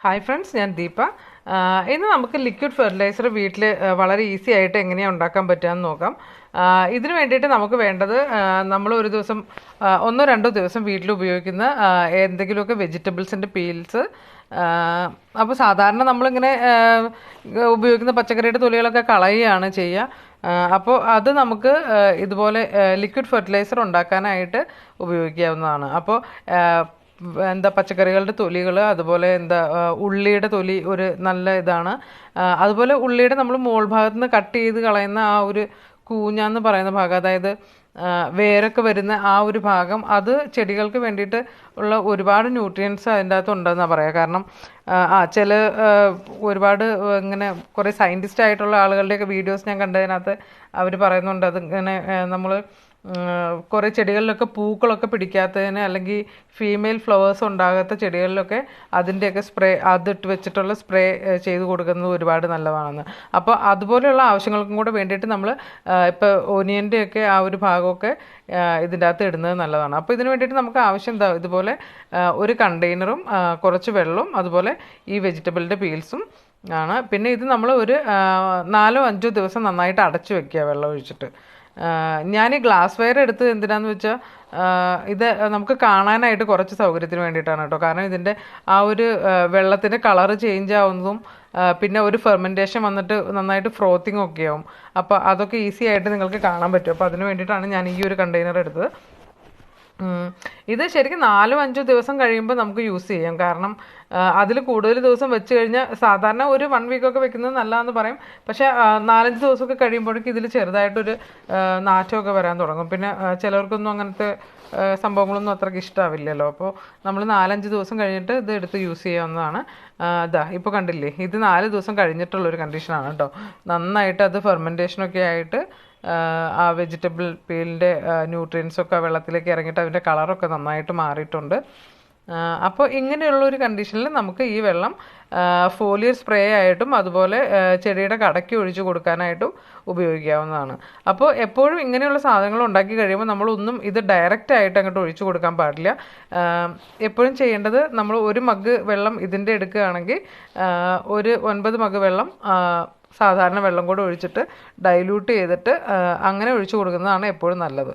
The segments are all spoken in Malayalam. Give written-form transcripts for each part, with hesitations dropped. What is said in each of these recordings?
ഹായ് ഫ്രണ്ട്സ്, ഞാൻ ദീപ. ഇന്ന് നമുക്ക് ലിക്വിഡ് ഫെർട്ടിലൈസർ വീട്ടിൽ വളരെ ഈസി ആയിട്ട് എങ്ങനെയാണ് ഉണ്ടാക്കാൻ പറ്റുകയെന്ന് നോക്കാം. ഇതിന് വേണ്ടിയിട്ട് നമുക്ക് വേണ്ടത് നമ്മൾ ഒരു ദിവസം ഒന്നോ രണ്ടോ ദിവസം വീട്ടിൽ ഉപയോഗിക്കുന്ന എന്തെങ്കിലുമൊക്കെ വെജിറ്റബിൾസിൻ്റെ പീൽസ്. അപ്പോൾ സാധാരണ നമ്മളിങ്ങനെ ഉപയോഗിക്കുന്ന പച്ചക്കറിയുടെ തൊലികളൊക്കെ കളയുകയാണ് ചെയ്യുക. അപ്പോൾ അത് നമുക്ക് ഇതുപോലെ ലിക്വിഡ് ഫെർട്ടിലൈസർ ഉണ്ടാക്കാനായിട്ട് ഉപയോഗിക്കാവുന്നതാണ്. അപ്പോൾ പച്ചക്കറികളുടെ തൊലികൾ, അതുപോലെ ഉള്ളിയുടെ തൊലി ഒരു നല്ല ഇതാണ്. അതുപോലെ ഉള്ളിയുടെ നമ്മൾ മോൾ ഭാഗത്ത് നിന്ന് കട്ട് ചെയ്ത് കളയുന്ന ആ ഒരു കൂഞ്ഞാന്ന് പറയുന്ന ഭാഗം, അതായത് വേരൊക്കെ വരുന്ന ആ ഒരു ഭാഗം, അത് ചെടികൾക്ക് വേണ്ടിയിട്ട് ഉള്ള ഒരുപാട് ന്യൂട്രിയൻസ് അതിൻ്റെ അകത്ത് ഉണ്ടെന്നാണ് പറയുക. കാരണം ചില ഒരുപാട് ഇങ്ങനെ കുറേ സയൻറ്റിസ്റ്റ് ആയിട്ടുള്ള ആളുകളുടെയൊക്കെ വീഡിയോസ് ഞാൻ കണ്ടതിനകത്ത് അവർ പറയുന്നുണ്ട്, അത് ഇങ്ങനെ നമ്മൾ കുറേ ചെടികളിലൊക്കെ പൂക്കളൊക്കെ പിടിക്കാത്തതിന്, അല്ലെങ്കിൽ ഫീമെയിൽ ഫ്ലവേഴ്സ് ഉണ്ടാകാത്ത ചെടികളിലൊക്കെ അതിൻ്റെയൊക്കെ സ്പ്രേ, അതിട്ട് വെച്ചിട്ടുള്ള സ്പ്രേ ചെയ്ത് കൊടുക്കുന്നത് ഒരുപാട് നല്ലതാണെന്ന്. അപ്പോൾ അതുപോലെയുള്ള ആവശ്യങ്ങൾക്കും കൂടെ വേണ്ടിയിട്ട് നമ്മൾ ഇപ്പോൾ ഓനിയൻ്റെയൊക്കെ ആ ഒരു ഭാഗമൊക്കെ ഇതിൻ്റെ അകത്ത് ഇടുന്നത് നല്ലതാണ്. അപ്പോൾ ഇതിന് വേണ്ടിയിട്ട് നമുക്ക് ആവശ്യം ഇതുപോലെ ഒരു കണ്ടെയ്നറും കുറച്ച് വെള്ളവും അതുപോലെ ഈ വെജിറ്റബിളിൻ്റെ പീൽസും ആണ്. പിന്നെ ഇത് നമ്മൾ ഒരു 4-5 ദിവസം നന്നായിട്ട് അടച്ചു വെക്കുക വെള്ളം ഒഴിച്ചിട്ട്. ഞാൻ ഈ ഗ്ലാസ് വെയർ എടുത്തത് എന്തിനാന്ന് വെച്ചാൽ ഇത് നമുക്ക് കാണാനായിട്ട് കുറച്ച് സൗകര്യത്തിന് വേണ്ടിയിട്ടാണ് കേട്ടോ. കാരണം ഇതിൻ്റെ ആ ഒരു വെള്ളത്തിൻ്റെ കളറ് ചേഞ്ച് ആവുന്നതും പിന്നെ ഒരു ഫെർമെൻറ്റേഷൻ വന്നിട്ട് നന്നായിട്ട് ഫ്രോത്തിങ് ഒക്കെ ആവും. അപ്പോൾ അതൊക്കെ ഈസി ആയിട്ട് നിങ്ങൾക്ക് കാണാൻ പറ്റും. അപ്പോൾ അതിന് വേണ്ടിയിട്ടാണ് ഞാൻ ഈ ഒരു കണ്ടെയ്നർ എടുത്തത്. ഇത് ശരിക്കും 4-5 ദിവസം കഴിയുമ്പോൾ നമുക്ക് യൂസ് ചെയ്യാം. കാരണം അതിൽ കൂടുതൽ ദിവസം വെച്ച് കഴിഞ്ഞാൽ സാധാരണ ഒരു 1 വീക്കൊക്കെ വെക്കുന്നത് നല്ലതെന്ന് പറയും. പക്ഷേ 4-5 ദിവസമൊക്കെ കഴിയുമ്പോഴേക്കും ഇതിൽ ചെറുതായിട്ടൊരു നാറ്റമൊക്കെ വരാൻ തുടങ്ങും. പിന്നെ ചിലർക്കൊന്നും അങ്ങനത്തെ സംഭവങ്ങളൊന്നും അത്രയ്ക്ക് ഇഷ്ടമാവില്ലല്ലോ. അപ്പോൾ നമ്മൾ 4-5 ദിവസം കഴിഞ്ഞിട്ട് ഇത് എടുത്ത് യൂസ് ചെയ്യാവുന്നതാണ്. ഇപ്പോൾ കണ്ടില്ലേ, ഇത് 4 ദിവസം കഴിഞ്ഞിട്ടുള്ളൊരു കണ്ടീഷനാണ് കേട്ടോ. നന്നായിട്ട് അത് ഫെർമെൻറ്റേഷനൊക്കെ ആയിട്ട് ആ വെജിറ്റബിൾ പീലിൻ്റെ ന്യൂട്രിയൻസൊക്കെ വെള്ളത്തിലേക്ക് ഇറങ്ങിയിട്ട് അതിൻ്റെ കളറൊക്കെ നന്നായിട്ട് മാറിയിട്ടുണ്ട്. അപ്പോൾ ഇങ്ങനെയുള്ളൊരു കണ്ടീഷനിൽ നമുക്ക് ഈ വെള്ളം ഫോലിയർ സ്പ്രേ ആയിട്ടും അതുപോലെ ചെടിയുടെ കടയ്ക്ക് ഒഴിച്ചു കൊടുക്കാനായിട്ടും ഉപയോഗിക്കാവുന്നതാണ്. അപ്പോൾ എപ്പോഴും ഇങ്ങനെയുള്ള സാധനങ്ങൾ ഉണ്ടാക്കി കഴിയുമ്പോൾ നമ്മളൊന്നും ഇത് ഡയറക്റ്റ് ആയിട്ട് അങ്ങോട്ട് ഒഴിച്ചു കൊടുക്കാൻ പാടില്ല. എപ്പോഴും ചെയ്യേണ്ടത്, നമ്മൾ 1 മഗ് വെള്ളം ഇതിൻ്റെ എടുക്കുകയാണെങ്കിൽ ഒരു 9 മഗ് വെള്ളം സാധാരണ വെള്ളം കൂടെ ഒഴിച്ചിട്ട് ഡൈല്യൂട്ട് ചെയ്തിട്ട് അങ്ങനെ ഒഴിച്ചു കൊടുക്കുന്നതാണ് എപ്പോഴും നല്ലത്.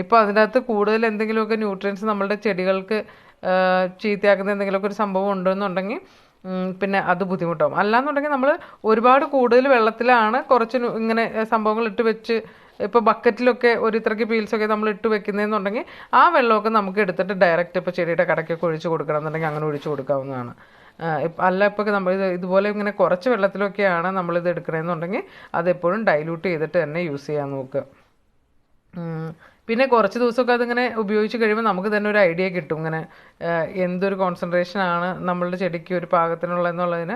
ഇപ്പോൾ അതിനകത്ത് കൂടുതൽ എന്തെങ്കിലുമൊക്കെ ന്യൂട്രിയൻസ് നമ്മളുടെ ചെടികൾക്ക് ചീത്തയാക്കുന്ന എന്തെങ്കിലുമൊക്കെ ഒരു സംഭവം ഉണ്ടെന്നുണ്ടെങ്കിൽ പിന്നെ അത് ബുദ്ധിമുട്ടാവും. അല്ലാന്നുണ്ടെങ്കിൽ നമ്മൾ ഒരുപാട് കൂടുതൽ വെള്ളത്തിലാണ് കുറച്ച് ഇങ്ങനെ സംഭവങ്ങൾ ഇട്ട് വെച്ച്, ഇപ്പോൾ ബക്കറ്റിലൊക്കെ ഒരു ഇത്രയ്ക്ക് പീൽസൊക്കെ നമ്മൾ ഇട്ട് വെക്കുന്നതെന്നുണ്ടെങ്കിൽ ആ വെള്ളമൊക്കെ നമുക്ക് എടുത്തിട്ട് ഡയറക്റ്റ് ഇപ്പോൾ ചെടിയുടെ കടയ്ക്കൊക്കെ ഒഴിച്ച് കൊടുക്കണം എന്നുണ്ടെങ്കിൽ അങ്ങനെ ഒഴിച്ച് കൊടുക്കാവുന്നതാണ്. ഇപ്പോൾ നമ്മൾ ഇതുപോലെ ഇങ്ങനെ കുറച്ച് വെള്ളത്തിലൊക്കെയാണ് നമ്മളിത് എടുക്കണമെന്നുണ്ടെങ്കിൽ അതെപ്പോഴും ഡൈല്യൂട്ട് ചെയ്തിട്ട് തന്നെ യൂസ് ചെയ്യാൻ നോക്കുക. പിന്നെ കുറച്ച് ദിവസമൊക്കെ അതിങ്ങനെ ഉപയോഗിച്ച് കഴിയുമ്പോൾ നമുക്ക് തന്നെ ഒരു ഐഡിയ കിട്ടും, ഇങ്ങനെ എന്തൊരു കോൺസെൻട്രേഷനാണ് നമ്മളുടെ ചെടിക്ക് ഒരു പാകത്തിനുള്ളതെന്നുള്ളതിന്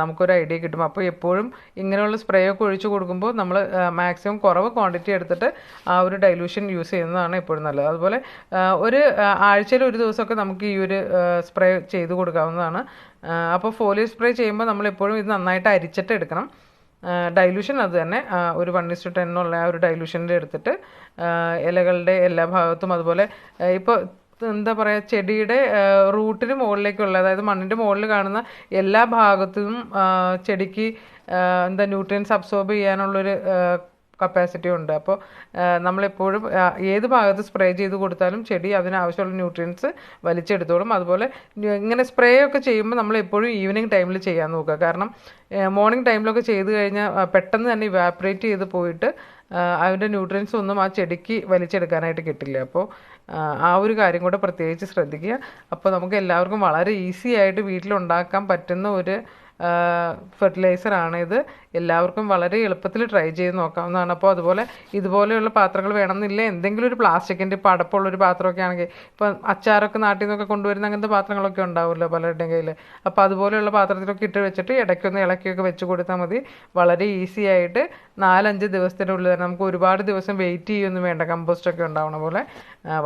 നമുക്കൊരു ഐഡിയ കിട്ടും. അപ്പോൾ എപ്പോഴും ഇങ്ങനെയുള്ള സ്പ്രേ ഒക്കെ ഒഴിച്ച് കൊടുക്കുമ്പോൾ നമ്മൾ മാക്സിമം കുറവ് ക്വാണ്ടിറ്റി എടുത്തിട്ട് ആ ഒരു ഡൈല്യൂഷൻ യൂസ് ചെയ്യുന്നതാണ് എപ്പോഴും നല്ലത്. അതുപോലെ ഒരു ആഴ്ചയിൽ ഒരു ദിവസമൊക്കെ നമുക്ക് ഈ ഒരു സ്പ്രേ ചെയ്ത് കൊടുക്കാവുന്നതാണ്. അപ്പോൾ ഫോലിയർ സ്പ്രേ ചെയ്യുമ്പോൾ നമ്മളെപ്പോഴും ഇത് നന്നായിട്ട് അരിച്ചിട്ട് എടുക്കണം. ഡൈല്യൂഷൻ അത് തന്നെ ഒരു 1:10 ഉള്ള ആ ഒരു ഡൈല്യൂഷൻ്റെ എടുത്തിട്ട് ഇലകളുടെ എല്ലാ ഭാഗത്തും, അതുപോലെ ഇപ്പോൾ ചെടിയുടെ റൂട്ടിന് മുകളിലേക്കുള്ള, അതായത് മണ്ണിൻ്റെ മുകളിൽ കാണുന്ന എല്ലാ ഭാഗത്തും ചെടിക്ക് ന്യൂട്രിയൻസ് അബ്സോർബ് ചെയ്യാനുള്ളൊരു കപ്പാസിറ്റി ഉണ്ട്. അപ്പോൾ നമ്മളെപ്പോഴും ഏത് ഭാഗത്ത് സ്പ്രേ ചെയ്ത് കൊടുത്താലും ചെടി അതിനാവശ്യമുള്ള ന്യൂട്രിയൻസ് വലിച്ചെടുത്തോളും. അതുപോലെ ഇങ്ങനെ സ്പ്രേ ഒക്കെ ചെയ്യുമ്പോൾ നമ്മളെപ്പോഴും ഈവനിങ് ടൈമിൽ ചെയ്യാൻ നോക്കുക. കാരണം മോർണിംഗ് ടൈമിലൊക്കെ ചെയ്ത് കഴിഞ്ഞാൽ പെട്ടെന്ന് തന്നെ ഇവാപ്പറേറ്റ് ചെയ്ത് പോയിട്ട് അതിൻ്റെ ന്യൂട്രിയൻസ് ഒന്നും ആ ചെടിക്ക് വലിച്ചെടുക്കാനായിട്ട് കിട്ടില്ല. അപ്പോൾ ആ ഒരു കാര്യം കൂടെ പ്രത്യേകിച്ച് ശ്രദ്ധിക്കുക. അപ്പോൾ നമുക്ക് എല്ലാവർക്കും വളരെ ഈസി ആയിട്ട് വീട്ടിലുണ്ടാക്കാൻ പറ്റുന്ന ഒരു ഫെർട്ടിലൈസറാണ് ഇത്. എല്ലാവർക്കും വളരെ എളുപ്പത്തിൽ ട്രൈ ചെയ്ത് നോക്കാവുന്നതാണ്. അപ്പോൾ അതുപോലെ ഇതുപോലെയുള്ള പാത്രങ്ങൾ വേണമെന്നില്ല, എന്തെങ്കിലും ഒരു പ്ലാസ്റ്റിക്കിൻ്റെ ഇപ്പോൾ അടപ്പുള്ളൊരു പാത്രമൊക്കെ ആണെങ്കിൽ, ഇപ്പം അച്ചാറൊക്കെ നാട്ടിൽ നിന്നൊക്കെ കൊണ്ടുവരുന്ന അങ്ങനത്തെ പാത്രങ്ങളൊക്കെ ഉണ്ടാവുമല്ലോ പലരുടെയും കയ്യിൽ. അപ്പോൾ അതുപോലെയുള്ള പാത്രത്തിലൊക്കെ ഇട്ട് വെച്ചിട്ട് ഇടയ്ക്കൊന്ന് ഇളക്കിയൊക്കെ വെച്ച് കൊടുത്താൽ മതി. വളരെ ഈസി ആയിട്ട് 4-5 ദിവസത്തിനുള്ളിൽ തന്നെ, നമുക്ക് ഒരുപാട് ദിവസം വെയിറ്റ് ചെയ്യൊന്നും വേണ്ട, കമ്പോസ്റ്റൊക്കെ ഉണ്ടാവണ പോലെ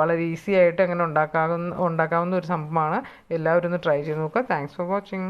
വളരെ ഈസി ആയിട്ട് അങ്ങനെ ഉണ്ടാക്കാവുന്ന ഒരു സംഭവമാണ്. എല്ലാവരും ഒന്ന് ട്രൈ ചെയ്ത് നോക്കുക. Thanks for watching.